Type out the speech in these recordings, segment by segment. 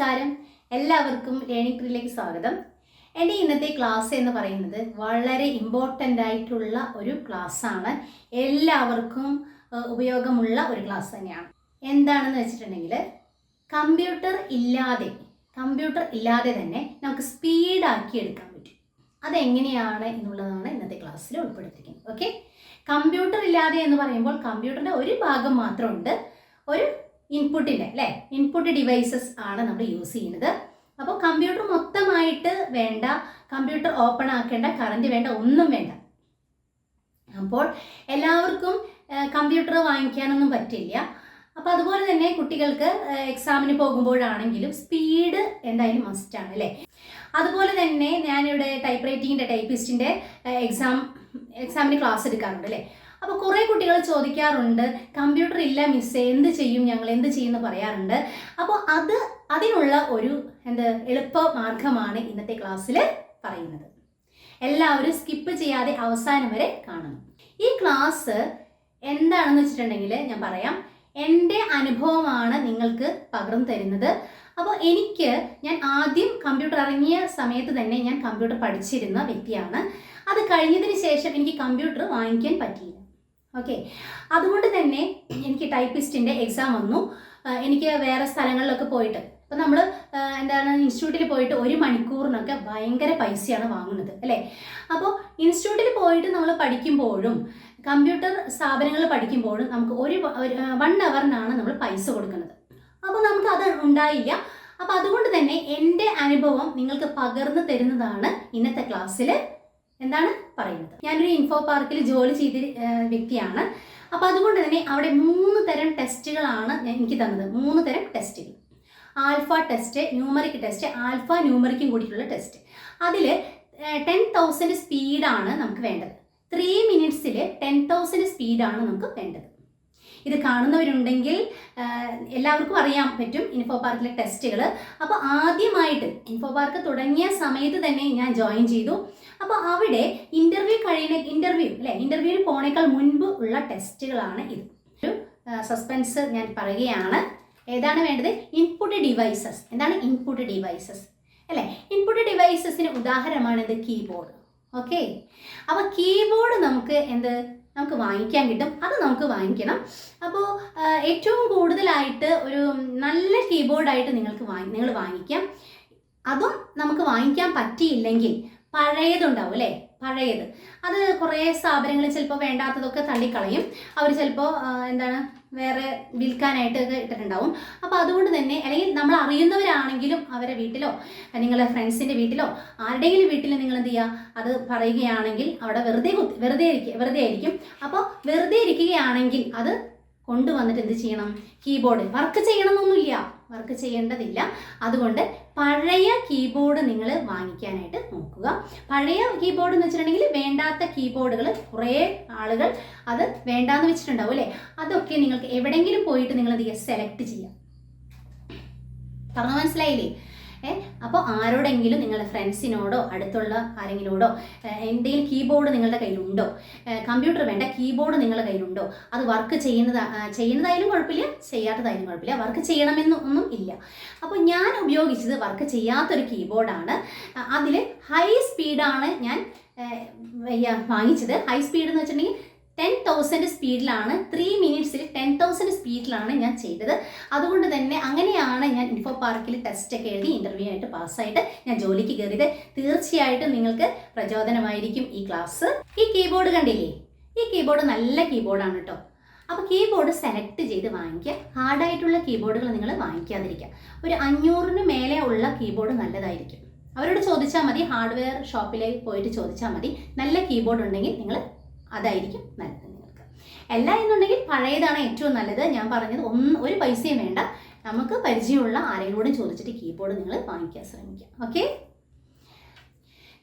നമസ്കാരം, എല്ലാവർക്കും ലേണിംഗ് ട്രീയിലേക്ക് സ്വാഗതം. എൻ്റെ ഇന്നത്തെ ക്ലാസ് എന്ന് പറയുന്നത് വളരെ ഇമ്പോർട്ടൻ്റ് ആയിട്ടുള്ള ഒരു ക്ലാസ്സാണ്. എല്ലാവർക്കും ഉപയോഗമുള്ള ഒരു ക്ലാസ് തന്നെയാണ്. എന്താണെന്ന് വെച്ചിട്ടുണ്ടെങ്കിൽ കമ്പ്യൂട്ടർ ഇല്ലാതെ തന്നെ നമുക്ക് സ്പീഡാക്കി എടുക്കാൻ പറ്റും. അതെങ്ങനെയാണ് എന്നുള്ളതാണ് ഇന്നത്തെ ക്ലാസ്സിൽ ഉൾപ്പെടുത്തിയിരിക്കുന്നത്. ഓക്കെ, കമ്പ്യൂട്ടർ ഇല്ലാതെ എന്ന് പറയുമ്പോൾ കമ്പ്യൂട്ടറിൻ്റെ ഒരു ഭാഗം മാത്രമുണ്ട്, ഒരു ഇൻപുട്ടിൻ്റെ ഇൻപുട്ട് ഡിവൈസസ് ആണ് നമ്മൾ യൂസ് ചെയ്യുന്നത്. അപ്പോൾ കമ്പ്യൂട്ടർ മൊത്തമായിട്ട് വേണ്ട, കമ്പ്യൂട്ടർ ഓപ്പൺ ആക്കേണ്ട, കറണ്ട് വേണ്ട, ഒന്നും വേണ്ട. അപ്പോൾ എല്ലാവർക്കും കമ്പ്യൂട്ടർ വാങ്ങിക്കാനൊന്നും പറ്റില്ല. അപ്പോൾ അതുപോലെ തന്നെ കുട്ടികൾക്ക് എക്സാമിന് പോകുമ്പോഴാണെങ്കിലും സ്പീഡ് എന്തായാലും മസ്റ്റാണ് അല്ലേ. അതുപോലെ തന്നെ ഞാനിവിടെ ടൈപ്പിസ്റ്റിൻ്റെ എക്സാമിന് ക്ലാസ് എടുക്കാറുണ്ട് അല്ലേ. അപ്പോൾ കുറേ കുട്ടികൾ ചോദിക്കാറുണ്ട്, കമ്പ്യൂട്ടർ ഇല്ല മിസ്സേ, ഞങ്ങൾ എന്ത് ചെയ്യുമെന്ന് പറയാറുണ്ട്. അപ്പോൾ അതിനുള്ള ഒരു എളുപ്പ മാർഗമാണ് ഇന്നത്തെ ക്ലാസ്സിൽ പറയുന്നത്. എല്ലാവരും സ്കിപ്പ് ചെയ്യാതെ അവസാനം വരെ കാണണം. ഈ ക്ലാസ് എന്താണെന്ന് വെച്ചിട്ടുണ്ടെങ്കിൽ ഞാൻ പറയാം, എൻ്റെ അനുഭവമാണ് നിങ്ങൾക്ക് പകർന്നു തരുന്നത്. അപ്പോൾ ഞാൻ ആദ്യം കമ്പ്യൂട്ടർ ഇറങ്ങിയ സമയത്ത് തന്നെ ഞാൻ കമ്പ്യൂട്ടർ പഠിച്ചിരുന്ന വ്യക്തിയാണ്. അത് കഴിഞ്ഞതിന് ശേഷം എനിക്ക് കമ്പ്യൂട്ടർ വാങ്ങിക്കാൻ പറ്റിയില്ല. ഓക്കെ, അതുകൊണ്ട് തന്നെ എനിക്ക് ടൈപ്പിസ്റ്റിൻ്റെ എക്സാം വന്നു. എനിക്ക് വേറെ സ്ഥലങ്ങളിലൊക്കെ പോയിട്ട്, ഇപ്പം നമ്മൾ ഇൻസ്റ്റിറ്റ്യൂട്ടിൽ പോയിട്ട് 1 മണിക്കൂറിനൊക്കെ ഭയങ്കര പൈസയാണ് വാങ്ങുന്നത് അല്ലേ. അപ്പോൾ ഇൻസ്റ്റിറ്റ്യൂട്ടിൽ പോയിട്ട് നമ്മൾ പഠിക്കുമ്പോഴും കമ്പ്യൂട്ടർ സ്ഥാപനങ്ങളിൽ പഠിക്കുമ്പോഴും നമുക്ക് 1 അവറിനാണ് നമ്മൾ പൈസ കൊടുക്കുന്നത്. അപ്പോൾ നമുക്ക് അത് ഉണ്ടായില്ല. അപ്പോൾ അതുകൊണ്ട് തന്നെ എൻ്റെ അനുഭവം നിങ്ങൾക്ക് പകർന്നു തരുന്നതാണ് ഇന്നത്തെ ക്ലാസ്സിൽ പറയുന്നത്. ഞാനൊരു ഇൻഫോ പാർക്കിൽ ജോലി ചെയ്ത വ്യക്തിയാണ്. അപ്പോൾ അതുകൊണ്ട് തന്നെ അവിടെ 3 തരം ടെസ്റ്റുകളാണ് എനിക്ക് തന്നത്. 3 തരം ടെസ്റ്റുകൾ: alpha test, numeric test, alpha ന്യൂമറിക്കും കൂടിയിട്ടുള്ള ടെസ്റ്റ്. അതിൽ 10,000 സ്പീഡാണ് നമുക്ക് വേണ്ടത്. 3 മിനിറ്റ്സിൽ 10,000 സ്പീഡാണ് നമുക്ക് വേണ്ടത്. ഇത് കാണുന്നവരുണ്ടെങ്കിൽ എല്ലാവർക്കും അറിയാൻ പറ്റും ഇൻഫോ പാർക്കിലെ ടെസ്റ്റുകൾ. അപ്പോൾ ആദ്യമായിട്ട് ഇൻഫോ പാർക്ക് തുടങ്ങിയ സമയത്ത് തന്നെ ഞാൻ ജോയിൻ ചെയ്തു. അപ്പോൾ അവിടെ ഇൻ്റർവ്യൂവിന് പോണേക്കാൾ മുൻപ് ഉള്ള ടെസ്റ്റുകളാണ് ഇത്. ഒരു സസ്പെൻസ് ഞാൻ പറയുകയാണ്. ഏതാണ് വേണ്ടത്? Input devices. എന്താണ് ഇൻപുട്ട് ഡിവൈസസ് അല്ലേ? ഇൻപുട്ട് ഡിവൈസസിന് ഉദാഹരണമാണ് കീബോർഡ്. ഓക്കെ, അപ്പോൾ കീബോർഡ് നമുക്ക് വാങ്ങിക്കാൻ കിട്ടും. അത് നമുക്ക് വാങ്ങിക്കണം. അപ്പോൾ ഏറ്റവും കൂടുതലായിട്ട് ഒരു നല്ല കീബോർഡായിട്ട് നിങ്ങൾ വാങ്ങിക്കാം. അതും നമുക്ക് വാങ്ങിക്കാൻ പറ്റിയില്ലെങ്കിൽ പഴയതുണ്ടാവും അല്ലേ. പഴയത് അത് കുറേ സ്ഥാപനങ്ങളിൽ ചിലപ്പോൾ വേണ്ടാത്തതൊക്കെ തള്ളിക്കളയും. അവർ ചിലപ്പോൾ വേറെ വിൽക്കാനായിട്ടൊക്കെ ഇട്ടിട്ടുണ്ടാവും. അപ്പോൾ അതുകൊണ്ട് തന്നെ, അല്ലെങ്കിൽ നമ്മൾ അറിയുന്നവരാണെങ്കിലും അവരെ വീട്ടിലോ നിങ്ങളുടെ ഫ്രണ്ട്സിൻ്റെ വീട്ടിലോ ആരുടെയെങ്കിലും വീട്ടിൽ നിങ്ങൾ അത് പറയുകയാണെങ്കിൽ അവിടെ വെറുതെ ആയിരിക്കും. അപ്പോൾ വെറുതെ ഇരിക്കുകയാണെങ്കിൽ അത് കൊണ്ടുവന്നിട്ട് ചെയ്യണം? കീബോർഡ് വർക്ക് ചെയ്യണമെന്നൊന്നുമില്ല, വർക്ക് ചെയ്യേണ്ടതില്ല. അതുകൊണ്ട് പഴയ കീബോർഡ് നിങ്ങൾ വാങ്ങിക്കാനായിട്ട് നോക്കുക. പഴയ കീബോർഡ് എന്ന് വെച്ചിട്ടുണ്ടെങ്കിൽ വേണ്ടാത്ത കീബോർഡുകൾ കുറേ ആളുകൾ അത് വേണ്ടാന്ന് വെച്ചിട്ടുണ്ടാവും അല്ലേ. അതൊക്കെ നിങ്ങൾക്ക് എവിടെയെങ്കിലും പോയിട്ട് നിങ്ങൾ സെലക്ട് ചെയ്യാം. പറഞ്ഞു മനസ്സിലായില്ലേ? അപ്പോൾ ആരോടെങ്കിലും നിങ്ങളുടെ ഫ്രണ്ട്സിനോടോ അടുത്തുള്ള ആരെങ്കിലോടോ എന്തെങ്കിലും കീബോർഡ് നിങ്ങളുടെ കയ്യിലുണ്ടോ, കമ്പ്യൂട്ടർ വേണ്ട കീബോർഡ് നിങ്ങളുടെ കയ്യിലുണ്ടോ, അത് വർക്ക് ചെയ്യുന്നതായാലും കുഴപ്പമില്ല, ചെയ്യാത്തതായാലും കുഴപ്പമില്ല, വർക്ക് ചെയ്യണമെന്നൊന്നും ഇല്ല. അപ്പോൾ ഞാൻ ഉപയോഗിച്ചത് വർക്ക് ചെയ്യാത്തൊരു കീബോർഡാണ്. അതിൽ ഹൈ സ്പീഡാണ് ഞാൻ വാങ്ങിച്ചത്. ഹൈ സ്പീഡ് എന്ന് വെച്ചിട്ടുണ്ടെങ്കിൽ 10,000 സ്പീഡിലാണ്, 3 മിനിറ്റ്സിൽ 10,000 സ്പീഡിലാണ് ഞാൻ ചെയ്തത്. അതുകൊണ്ട് തന്നെ അങ്ങനെയാണ് ഞാൻ ഇൻഫോ പാർക്കിൽ ടെസ്റ്റൊക്കെ എഴുതി ഇൻ്റർവ്യൂ ആയിട്ട് പാസ്സായിട്ട് ഞാൻ ജോലിക്ക് കയറിയത്. തീർച്ചയായിട്ടും നിങ്ങൾക്ക് പ്രചോദനമായിരിക്കും ഈ ക്ലാസ്. ഈ കീബോർഡ് കണ്ടില്ലേ? ഈ കീബോർഡ് നല്ല കീബോർഡാണ് കേട്ടോ. അപ്പോൾ കീബോർഡ് സെലക്ട് ചെയ്ത് വാങ്ങിക്കുക. ഹാർഡായിട്ടുള്ള കീബോർഡുകൾ നിങ്ങൾ വാങ്ങിക്കാതിരിക്കുക. ഒരു 500-ന് മേലെ ഉള്ള കീബോർഡ് നല്ലതായിരിക്കും. അവരോട് ചോദിച്ചാൽ മതി, ഹാർഡ്വെയർ ഷോപ്പിലേക്ക് പോയിട്ട് ചോദിച്ചാൽ മതി. നല്ല കീബോർഡ് ഉണ്ടെങ്കിൽ നിങ്ങൾ അതായിരിക്കും നല്ലത് നിങ്ങൾക്ക്. അല്ല എന്നുണ്ടെങ്കിൽ പഴയതാണ് ഏറ്റവും നല്ലത്. ഞാൻ പറഞ്ഞത് ഒരു പൈസയും വേണ്ട, നമുക്ക് പരിചയമുള്ള ആരെങ്കിലും ചോദിച്ചിട്ട് കീബോർഡ് നിങ്ങൾ വാങ്ങിക്കാൻ ശ്രമിക്കുക. ഓക്കെ,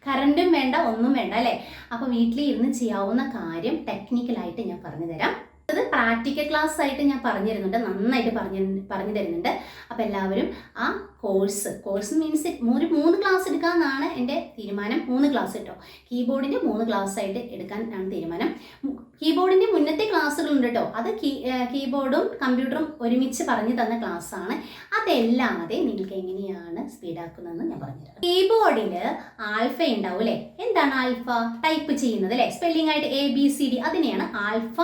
കറണ്ടും വേണ്ട, ഒന്നും വേണ്ട അല്ലേ. അപ്പോൾ വീട്ടിൽ ഇരുന്ന് ചെയ്യാവുന്ന കാര്യം ടെക്നിക്കലായിട്ട് ഞാൻ പറഞ്ഞു തരാം. അത് പ്രാക്ടിക്കൽ ക്ലാസ് ആയിട്ട് ഞാൻ പറഞ്ഞു തരുന്നുണ്ട്, നന്നായിട്ട് പറഞ്ഞു തരുന്നുണ്ട്. അപ്പോൾ എല്ലാവരും ആ കോഴ്സ് മീൻസ് 3 ക്ലാസ് എടുക്കാമെന്നാണ് എൻ്റെ തീരുമാനം. 3 ക്ലാസ് കേട്ടോ, കീബോർഡിൻ്റെ 3 ക്ലാസ് ആയിട്ട് എടുക്കാനാണ് തീരുമാനം. കീബോർഡിൻ്റെ മുന്നത്തെ ക്ലാസ്സുകളുണ്ട് കേട്ടോ, അത് കീബോർഡും കമ്പ്യൂട്ടറും ഒരുമിച്ച് പറഞ്ഞു തന്ന ക്ലാസ്സാണ്. അതല്ലാതെ നിങ്ങൾക്ക് എങ്ങനെയാണ് സ്പീഡാക്കുന്നതെന്ന് ഞാൻ പറഞ്ഞുതരാം. കീബോർഡിൽ ആൽഫ ഉണ്ടാവും അല്ലേ? എന്താണ് ആൽഫ? ടൈപ്പ് ചെയ്യുന്നത് അല്ലേ? സ്പെല്ലിംഗ് ആയിട്ട് ABCD, അതിനെയാണ് ആൽഫ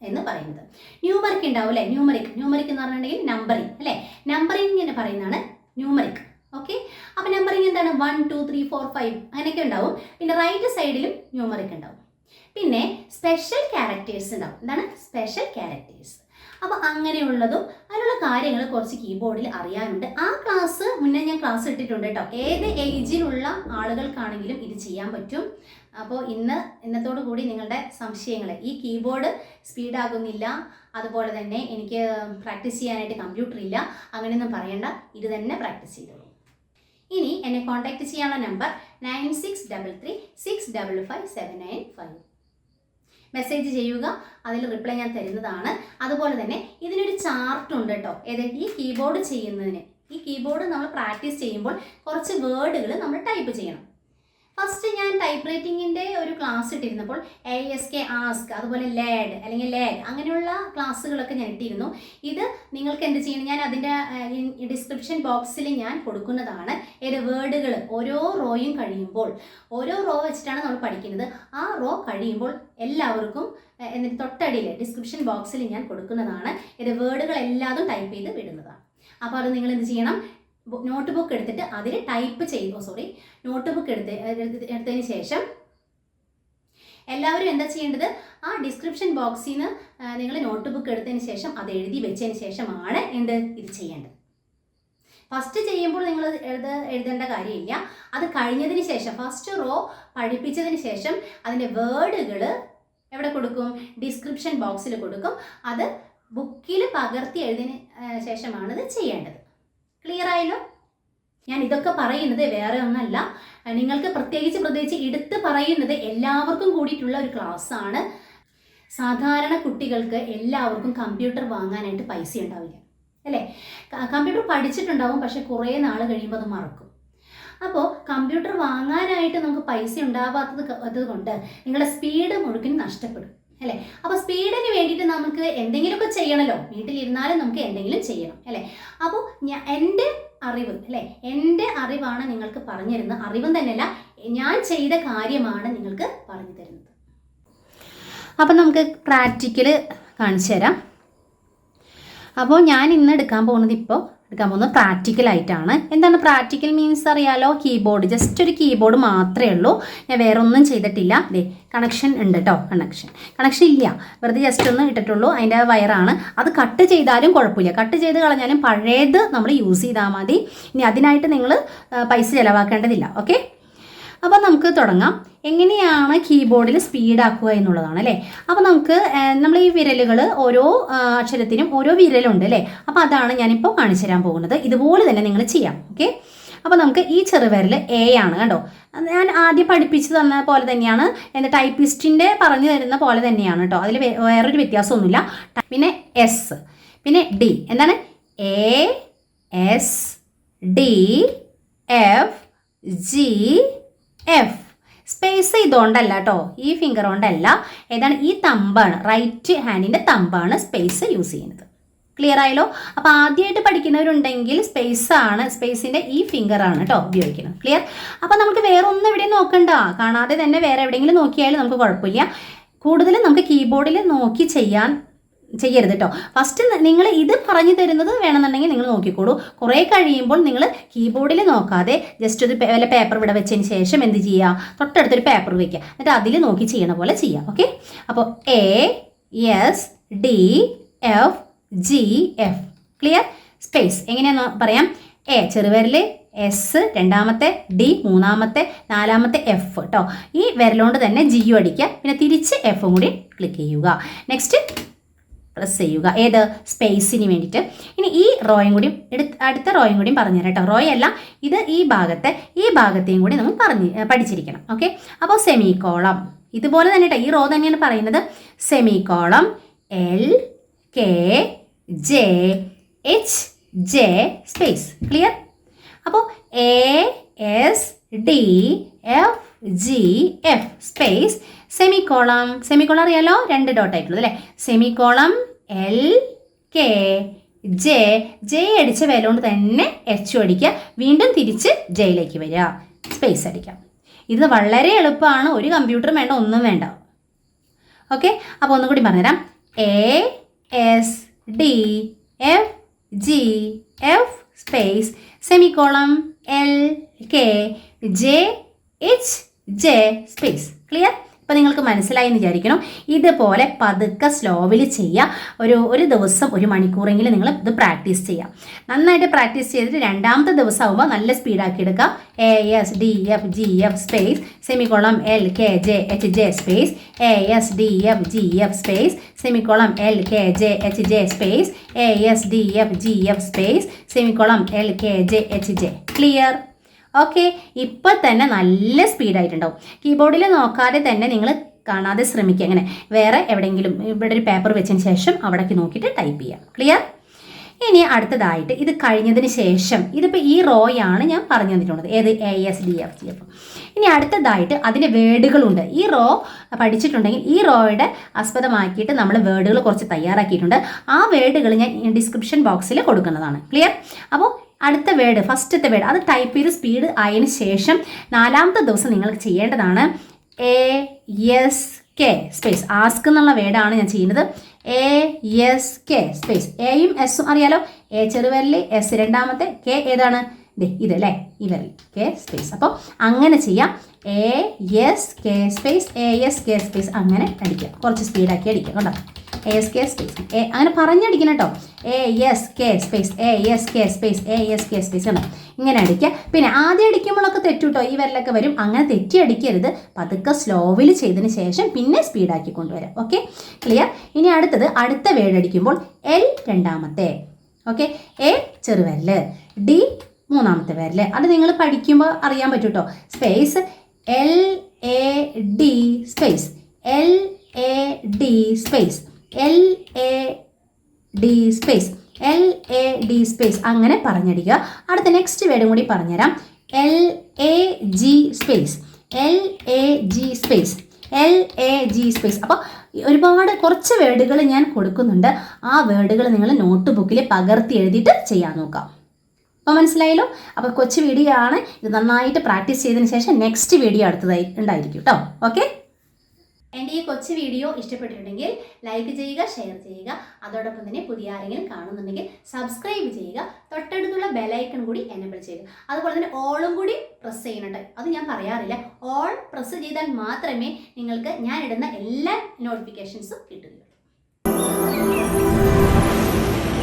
എന്ന് പറയുന്നത്. ന്യൂമറിക് ഉണ്ടാവും അല്ലേ? ന്യൂമറിക് എന്ന് പറഞ്ഞിട്ടുണ്ടെങ്കിൽ നമ്പറിങ് അല്ലേ? നമ്പറിങ് എന്ന് പറയുന്നതാണ് ന്യൂമറിക്. ഓക്കെ, അപ്പോൾ നമ്പറിങ് എന്താണ്? 1 2 3 4 5 അങ്ങനെയൊക്കെ ഉണ്ടാവും. പിന്നെ റൈറ്റ് സൈഡിലും ന്യൂമറിക് ഉണ്ടാവും. പിന്നെ സ്പെഷ്യൽ ക്യാരക്ടേഴ്സ് ഉണ്ടാവും. എന്താണ് സ്പെഷ്യൽ ക്യാരക്ടേഴ്സ്? അപ്പോൾ അങ്ങനെയുള്ളതും അതിനുള്ള കാര്യങ്ങൾ കുറച്ച് കീബോർഡിൽ അറിയാനുണ്ട്. ആ ക്ലാസ് മുന്നേ ഞാൻ ക്ലാസ് ഇട്ടിട്ടുണ്ട് കേട്ടോ. ഏത് ഏജിലുള്ള ആളുകൾക്കാണെങ്കിലും ഇത് ചെയ്യാൻ പറ്റും. അപ്പോൾ ഇന്നത്തോടു കൂടി നിങ്ങളുടെ സംശയങ്ങൾ, ഈ കീബോർഡ് സ്പീഡാകുന്നില്ല, അതുപോലെ തന്നെ എനിക്ക് പ്രാക്ടീസ് ചെയ്യാനായിട്ട് കമ്പ്യൂട്ടർ ഇല്ല, അങ്ങനെയൊന്നും പറയണ്ട, ഇത് തന്നെ പ്രാക്ടീസ് ചെയ്തോളൂ. ഇനി എന്നെ കോൺടാക്ട് ചെയ്യാനുള്ള നമ്പർ 9633655795. മെസ്സേജ് ചെയ്യുക, അതിൽ റിപ്ലൈ ഞാൻ തരുന്നതാണ്. അതുപോലെ തന്നെ ഇതിനൊരു ചാർട്ട് ഉണ്ട് കേട്ടോ. ഈ കീബോർഡ് ചെയ്യുന്നതിന്, ഈ കീബോർഡ് നമ്മൾ പ്രാക്ടീസ് ചെയ്യുമ്പോൾ കുറച്ച് വേർഡുകൾ നമ്മൾ ടൈപ്പ് ചെയ്യണം. ഫസ്റ്റ് ഞാൻ ടൈപ്പ് റൈറ്റിങ്ങിൻ്റെ ഒരു ക്ലാസ് ഇട്ടിരുന്നപ്പോൾ ASK, ആസ്ക്, അതുപോലെ ലാഡ് അല്ലെങ്കിൽ ലാഗ് അങ്ങനെയുള്ള ക്ലാസ്സുകളൊക്കെ ഞാൻ ഇട്ടിരുന്നു. ഇത് നിങ്ങൾക്ക് എന്ത് ചെയ്യണം, ഞാൻ അതിൻ്റെ ഡിസ്ക്രിപ്ഷൻ ബോക്സിൽ ഞാൻ കൊടുക്കുന്നതാണ്. വേർഡുകൾ ഓരോ റോയും കഴിയുമ്പോൾ, ഓരോ റോ വെച്ചിട്ടാണ് നമ്മൾ പഠിക്കുന്നത്. ആ റോ കഴിയുമ്പോൾ എല്ലാവർക്കും എന്നിട്ട് തൊട്ടടിയിൽ ഡിസ്ക്രിപ്ഷൻ ബോക്സിൽ ഞാൻ കൊടുക്കുന്നതാണ്. വേർഡുകൾ എല്ലാതും ടൈപ്പ് ചെയ്ത് വിടുന്നതാണ്. അപ്പോൾ അത് നിങ്ങൾ എന്ത് ചെയ്യണം, നോട്ട് ബുക്ക് എടുത്തിട്ട് അതിൽ ടൈപ്പ് നോട്ട് ബുക്ക് എടുത്തതിന് ശേഷം എല്ലാവരും എന്താ ചെയ്യേണ്ടത്, ആ ഡിസ്ക്രിപ്ഷൻ ബോക്സിൽ നിന്ന് നിങ്ങൾ നോട്ട് ബുക്ക് എടുത്തതിന് ശേഷം അത് എഴുതി വെച്ചതിന് ശേഷമാണ് ഇത് ചെയ്യേണ്ടത്. ഫസ്റ്റ് ചെയ്യുമ്പോൾ നിങ്ങൾ എഴുതേണ്ട കാര്യമില്ല. അത് കഴിഞ്ഞതിന് ശേഷം, ഫസ്റ്റ് റോ പഠിപ്പിച്ചതിന് ശേഷം അതിൻ്റെ വേർഡുകൾ എവിടെ കൊടുക്കും? ഡിസ്ക്രിപ്ഷൻ ബോക്സിൽ കൊടുക്കും. അത് ബുക്കിൽ പകർത്തി എഴുതിന് ശേഷമാണ് ഇത് ചെയ്യേണ്ടത്. ക്ലിയർ ആയല്ലോ? ഞാൻ ഇതൊക്കെ പറയുന്നത് വേറെ ഒന്നല്ല, നിങ്ങൾക്ക് പ്രത്യേകിച്ച് എടുത്ത് പറയുന്നത് എല്ലാവർക്കും കൂടിയിട്ടുള്ള ഒരു ക്ലാസ്സാണ്. സാധാരണ കുട്ടികൾക്ക് എല്ലാവർക്കും കമ്പ്യൂട്ടർ വാങ്ങാനായിട്ട് പൈസ ഉണ്ടാവില്ല അല്ലേ? കമ്പ്യൂട്ടർ പഠിച്ചിട്ടുണ്ടാവും, പക്ഷെ കുറേ നാൾ കഴിയുമ്പോൾ അത് മറക്കും. അപ്പോൾ കമ്പ്യൂട്ടർ വാങ്ങാനായിട്ട് നമുക്ക് പൈസ ഉണ്ടാവാത്തത് കൊണ്ട് നിങ്ങളുടെ സ്പീഡ് മുഴുവൻ നഷ്ടപ്പെടും അല്ലേ? അപ്പോൾ സ്പീഡിന് വേണ്ടിയിട്ട് നമുക്ക് എന്തെങ്കിലുമൊക്കെ ചെയ്യണമല്ലോ. വീട്ടിലിരുന്നാലും നമുക്ക് എന്തെങ്കിലും ചെയ്യണം അല്ലേ? അപ്പോൾ എൻ്റെ അറിവ് അല്ലേ, എൻ്റെ അറിവാണ് നിങ്ങൾക്ക് പറഞ്ഞു തരുന്നത്. അറിവും തന്നെയല്ല, ഞാൻ ചെയ്ത കാര്യമാണ് നിങ്ങൾക്ക് പറഞ്ഞു തരുന്നത്. അപ്പം നമുക്ക് പ്രാക്ടിക്കൽ കാണിച്ചു തരാം. അപ്പോൾ ഞാൻ ഇന്ന് എടുക്കാൻ പോകുന്നത് പ്രാക്ടിക്കലായിട്ടാണ്. എന്താണ് പ്രാക്ടിക്കൽ മീൻസ് അറിയാലോ? കീബോർഡ്, ജസ്റ്റ് ഒരു കീബോർഡ് മാത്രമേ ഉള്ളൂ. ഞാൻ വേറെ ഒന്നും ചെയ്തിട്ടില്ല. കണക്ഷൻ ഉണ്ട് കേട്ടോ, കണക്ഷൻ ഇല്ല, വെറുതെ ജസ്റ്റ് ഒന്ന് ഇട്ടിട്ടുള്ളൂ. അതിൻ്റെ വയറാണ്. അത് കട്ട് ചെയ്താലും കുഴപ്പമില്ല, കട്ട് ചെയ്ത് കളഞ്ഞാലും പഴയത് നമ്മൾ യൂസ് ചെയ്താൽ മതി. ഇനി അതിനായിട്ട് നിങ്ങൾ പൈസ ചിലവാക്കേണ്ടതില്ല. ഓക്കെ, അപ്പോൾ നമുക്ക് തുടങ്ങാം. എങ്ങനെയാണ് കീബോർഡിൽ സ്പീഡാക്കുക എന്നുള്ളതാണ് അല്ലേ? അപ്പോൾ നമ്മൾ ഈ വിരലുകൾ, ഓരോ അക്ഷരത്തിനും ഓരോ വിരലുണ്ട് അല്ലേ? അപ്പോൾ അതാണ് ഞാനിപ്പോൾ കാണിച്ചു തരാൻ പോകുന്നത്. ഇതുപോലെ തന്നെ നിങ്ങൾ ചെയ്യാം. ഓക്കെ, അപ്പോൾ നമുക്ക് ഈ ചെറുവിരൽ A ആണ് കണ്ടോ. ഞാൻ ആദ്യം പഠിപ്പിച്ചു തന്ന പോലെ തന്നെയാണ്, ടൈപ്പിസ്റ്റിൻ്റെ പറഞ്ഞു തരുന്ന പോലെ തന്നെയാണ് കേട്ടോ. അതിൽ വേറൊരു വ്യത്യാസമൊന്നുമില്ല. പിന്നെ S, പിന്നെ D. എന്താണ്? ASDF. സ്പേസ് ഇതുകൊണ്ടല്ല കേട്ടോ, ഈ ഫിംഗർ കൊണ്ടല്ല. ഏതാണ്? ഈ തമ്പാണ്, റൈറ്റ് ഹാൻഡിൻ്റെ തമ്പാണ് സ്പേസ് യൂസ് ചെയ്യുന്നത്. ക്ലിയർ ആയല്ലോ? അപ്പോൾ ആദ്യമായിട്ട് പഠിക്കുന്നവരുണ്ടെങ്കിൽ സ്പേസിൻ്റെ ഈ ഫിംഗറാണ് കേട്ടോ ഉപയോഗിക്കുന്നത്. ക്ലിയർ? അപ്പോൾ നമുക്ക് വേറെ ഒന്നും ഇവിടെ നോക്കണ്ട, കാണാതെ തന്നെ വേറെ എവിടെയെങ്കിലും നോക്കിയാലും നമുക്ക് കുഴപ്പമില്ല. കൂടുതലും നമുക്ക് കീബോർഡിൽ നോക്കി ചെയ്യരുത് കേട്ടോ. ഫസ്റ്റ് നിങ്ങൾ ഇത് പറഞ്ഞു തരുന്നത് വേണമെന്നുണ്ടെങ്കിൽ നിങ്ങൾ നോക്കിക്കോളൂ. കുറേ കഴിയുമ്പോൾ നിങ്ങൾ കീബോർഡിൽ നോക്കാതെ ജസ്റ്റ് ഒരു വല്ല പേപ്പർ ഇവിടെ വെച്ചതിന് ശേഷം എന്ത് ചെയ്യുക, തൊട്ടടുത്തൊരു പേപ്പർ വയ്ക്കുക, എന്നിട്ട് അതിൽ നോക്കി ചെയ്യണ പോലെ ചെയ്യാം. ഓക്കെ, അപ്പോൾ ASDFGF. ക്ലിയർ? സ്പേസ് എങ്ങനെയാണെന്ന് പറയാം. A ചെറുവിരൽ, S രണ്ടാമത്തെ, D മൂന്നാമത്തെ, നാലാമത്തെ F കേട്ടോ. ഈ വിരലുകൊണ്ട് തന്നെ G അടിക്കുക, പിന്നെ തിരിച്ച് F കൂടി ക്ലിക്ക് ചെയ്യുക. നെക്സ്റ്റ് പ്രസ് ചെയ്യുക. ഏത്? സ്പേസിന് വേണ്ടിയിട്ട്. ഇനി ഈ റോയും കൂടി അടുത്ത റോയും കൂടി പറഞ്ഞുതരാം കേട്ടോ. റോയല്ല, ഇത് ഈ ഭാഗത്തെയും കൂടി നമ്മൾ പഠിച്ചിരിക്കണം. ഓക്കെ, അപ്പോൾ സെമിക്കോളം ഇതുപോലെ തന്നെ കേട്ടോ. ഈ റോ തന്നെയാണ് പറയുന്നത്. Semicolon L K J H J space. Clear? അപ്പോൾ ASDFGF സ്പേസ് സെമിക്കോളം. സെമിക്കോളം അറിയാലോ, 2 ഡോട്ട് ആയിട്ടുള്ളത് അല്ലേ. സെമിക്കോളം LK J അടിച്ച വില കൊണ്ട് തന്നെ H അടിക്കുക, വീണ്ടും തിരിച്ച് ജയിലേക്ക് വരിക, സ്പേസ് അടിക്കാം. ഇത് വളരെ എളുപ്പമാണ്, ഒരു കമ്പ്യൂട്ടറും വേണ്ട, ഒന്നും വേണ്ട. ഓക്കെ, അപ്പോൾ ഒന്നും കൂടി പറഞ്ഞുതരാം. ASDFGF space semicolon LK JHJ space. Clear? ഇപ്പോൾ നിങ്ങൾക്ക് മനസ്സിലായി എന്ന് വിചാരിക്കണം. ഇതുപോലെ പതുക്കെ സ്ലോവിൽ ചെയ്യുക. ഒരു ദിവസം 1 മണിക്കൂറെങ്കിലും നിങ്ങൾ ഇത് പ്രാക്ടീസ് ചെയ്യുക. നന്നായിട്ട് പ്രാക്ടീസ് ചെയ്തിട്ട് രണ്ടാമത്തെ ദിവസം ആകുമ്പോൾ നല്ല സ്പീഡാക്കി എടുക്കുക. ASDFGF space semicolon LKJHJ space ASDFGF space semicolon LKJHJ space ASDFGF space semicolon LKJHJ. Clear? Okay, ഇപ്പോൾ തന്നെ നല്ല സ്പീഡായിട്ടുണ്ടാവും. കീബോർഡിൽ നോക്കാതെ തന്നെ നിങ്ങൾ കാണാതെ ശ്രമിക്കുക. അങ്ങനെ വേറെ എവിടെയെങ്കിലും ഇവിടെ ഒരു പേപ്പർ വെച്ചതിന് ശേഷം അവിടേക്ക് നോക്കിയിട്ട് ടൈപ്പ് ചെയ്യാം. ക്ലിയർ? ഇനി അടുത്തതായിട്ട് ഇത് കഴിഞ്ഞതിന് ശേഷം ഇതിപ്പോൾ ഈ റോയാണ് ഞാൻ പറഞ്ഞു തന്നിട്ടുള്ളത്, ഏത് ASDFGF. ഇനി അടുത്തതായിട്ട് അതിൻ്റെ വേർഡുകളുണ്ട്. ഈ റോ പഠിച്ചിട്ടുണ്ടെങ്കിൽ ഈ റോയുടെ ആസ്പദമാക്കിയിട്ട് നമ്മൾ വേർഡുകൾ കുറച്ച് തയ്യാറാക്കിയിട്ടുണ്ട്. ആ വേർഡുകൾ ഞാൻ ഡിസ്ക്രിപ്ഷൻ ബോക്സിൽ കൊടുക്കുന്നതാണ്. ക്ലിയർ? അപ്പോൾ അടുത്ത വേർഡ്, ഫസ്റ്റത്തെ വേർഡ് അത് ടൈപ്പ് ചെയ്ത് സ്പീഡ് ആയതിനു ശേഷം 4ാമത്തെ ദിവസം നിങ്ങൾക്ക് ചെയ്യേണ്ടതാണ് ASK സ്പേസ്. ആസ്ക് എന്നുള്ള വേർഡാണ് ഞാൻ ചെയ്യുന്നത്. ASK space. എയും എസും അറിയാലോ, എ ചെറുവിരൽ, എസ് രണ്ടാമത്തെ, കെ ഏതാണ്? ഇതല്ലേ, ഈ വിരൽ, കെ സ്പേസ്. അപ്പോൾ അങ്ങനെ ചെയ്യാം. ASK സ്പേസ് ASK സ്പേസ് അങ്ങനെ അടിക്കുക, കുറച്ച് സ്പീഡാക്കി അടിക്കുക. കണ്ടോ? ASK സ്പേസ് അങ്ങനെ പറഞ്ഞടിക്കണം കേട്ടോ. ASK space ASK space ASK space കണ്ടോ? ഇങ്ങനെ അടിക്കുക. പിന്നെ ആദ്യം അടിക്കുമ്പോഴൊക്കെ തെറ്റു കേട്ടോ, ഈ വിരലൊക്കെ വരും. അങ്ങനെ തെറ്റി അടിക്കരുത്, പതുക്കെ സ്ലോവിൽ ചെയ്തതിന് ശേഷം പിന്നെ സ്പീഡാക്കി കൊണ്ടുവരാം. Okay, clear? ഇനി അടുത്ത വേർഡ് അടിക്കുമ്പോൾ L രണ്ടാമത്തെ, ഓക്കെ, A ചെറുവിരൽ, D മൂന്നാമത്തെ വിരൽ. അത് നിങ്ങൾ പഠിക്കുമ്പോൾ അറിയാൻ പറ്റും കേട്ടോ. Space LAD space LAD space LAD space LAD space അങ്ങനെ പറഞ്ഞടിക്കുക. അടുത്ത നെക്സ്റ്റ് വേർഡും കൂടി പറഞ്ഞുതരാം. LAG space LAG space LAG space. അപ്പോൾ ഒരുപാട് കുറച്ച് വേർഡുകൾ ഞാൻ കൊടുക്കുന്നുണ്ട്. ആ വേർഡുകൾ നിങ്ങൾ നോട്ട് ബുക്കിൽ പകർത്തി എഴുതിയിട്ട് ചെയ്യാൻ നോക്കാം. അപ്പോൾ മനസ്സിലായല്ലോ? അപ്പോൾ കൊച്ചു വീഡിയോ ആണ്. ഇത് നന്നായിട്ട് പ്രാക്ടീസ് ചെയ്തതിന് ശേഷം നെക്സ്റ്റ് വീഡിയോ അടുത്തതായി ഉണ്ടായിരിക്കും കേട്ടോ. ഓക്കെ, എൻ്റെ ഈ കൊച്ചു വീഡിയോ ഇഷ്ടപ്പെട്ടിട്ടുണ്ടെങ്കിൽ ലൈക്ക് ചെയ്യുക, ഷെയർ ചെയ്യുക. അതോടൊപ്പം തന്നെ പുതിയ ആരെങ്കിലും കാണുന്നുണ്ടെങ്കിൽ സബ്സ്ക്രൈബ് ചെയ്യുക. തൊട്ടടുത്തുള്ള ബെലൈക്കൺ കൂടി എനേബിൾ ചെയ്യുക. അതുപോലെ തന്നെ ഓളും കൂടി പ്രസ് ചെയ്യണം. അത് ഞാൻ പറയാറില്ല. ഓൾ പ്രസ് ചെയ്താൽ മാത്രമേ നിങ്ങൾക്ക് ഞാൻ ഇടുന്ന എല്ലാ നോട്ടിഫിക്കേഷൻസും കിട്ടുകയുള്ളൂ.